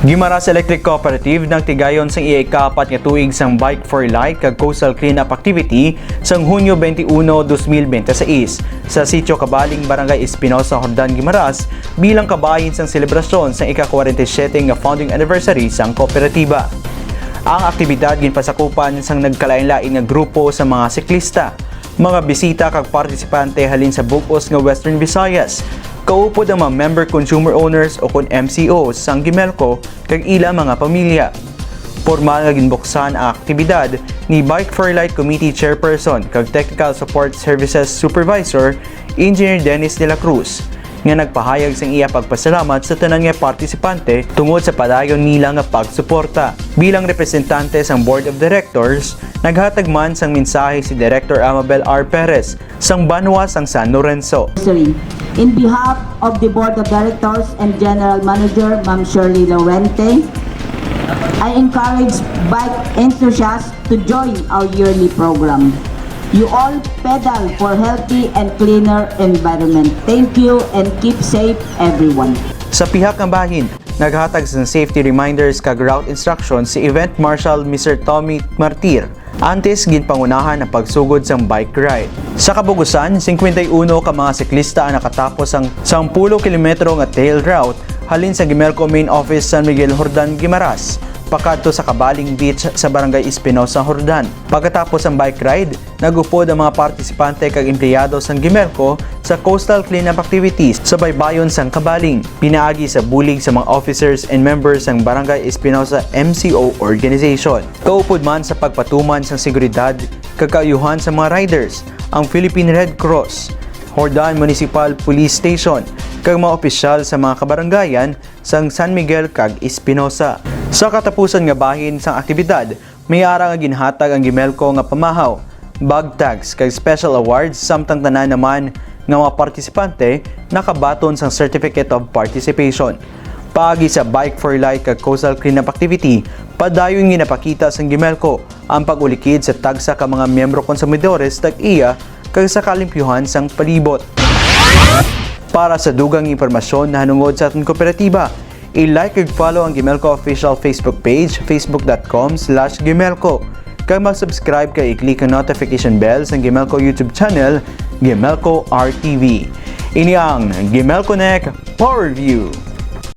Guimaras Electric Cooperative nagtigayon sang ika-4 nga tuig sang Bike for Light kag coastal cleanup activity sang Hunyo 21, 2026 sa sitio Kabaling, Barangay Espinosa, Hordan, Guimaras bilang kabahin sang selebrasyon sang ika-47 nga founding anniversary sang kooperatiba. Ang aktibidad ginpasakupan sang nagkalain-lain nga grupo sa mga siklista, mga bisita kag partisipante halin sa bug-os nga Western Visayas. Kaupod ang mga member consumer owners o kun MCOs sang Gimelco kag ila mga pamilya. Formal nga ginbuksan ang aktibidad ni Bike for Light Committee Chairperson kag Technical Support Services Supervisor Engineer Dennis de la Cruz nga nagpahayag sang iya pagpasalamat sa tanan nga partisipante tungod sa padayon nila nga pagsuporta. Bilang representante sang Board of Directors, naghatag man sang mensahe si Director Amabel R. Perez sang Banwa sang San Lorenzo. In behalf of the Board of Directors and General Manager, Ma'am Shirley Lorente, I encourage bike enthusiasts to join our yearly program. You all pedal for healthy and cleaner environment. Thank you and keep safe everyone. Sa pihak ng bahin, naghatag sa safety reminders kag route instructions si Event Marshal Mr. Tommy Martir antes ginpangunahan ang pagsugod sang bike ride. Sa kabugusan, 51 ka mga siklista ang nakatapos ang 10 kilometro nga tail route halin sa Gimelco Main Office San Miguel, Hordan, Guimaras pakadto sa Kabaling Beach sa Barangay Espinosa, Hordan. Pagkatapos ang bike ride, nagupod ang mga partisipante kag empleyado sang Gimelco sa coastal cleanup activities sa baybayon sang Kabaling. Pinaagi sa bulig sa mga officers and members sang Barangay Espinosa MCO organization. Kaupod man sa pagpatuman sang seguridad kag kaayuhan sa mga riders, ang Philippine Red Cross, Hordan Municipal Police Station, kag mga opisyal sa mga kabarangayan sang San Miguel kag Espinosa. Sa katapusan nga bahin sang aktibidad, may ara nga ginhatag ang Gimelco nga pamahaw, bag tags kag special awards samtang tanan naman nga mga partisipante nakabaton sang Certificate of Participation. Paagi sa Bike for Light kag coastal cleanup activity, padayon ginapakita sang Gimelco ang pag-ulikid sa tagsa ka mga miyembro konsumidores tag iya kag sa kalimpyuhan sang palibot. Para sa dugang impormasyon na hanungod sa aton kooperatiba, i-like ug follow ang Gimelco official Facebook page, facebook.com/Gimelco. Kag mag-subscribe kay i-click ang notification bell sa Gimelco YouTube channel, Gimelco RTV. Ini ang Gimelco Connect Power View.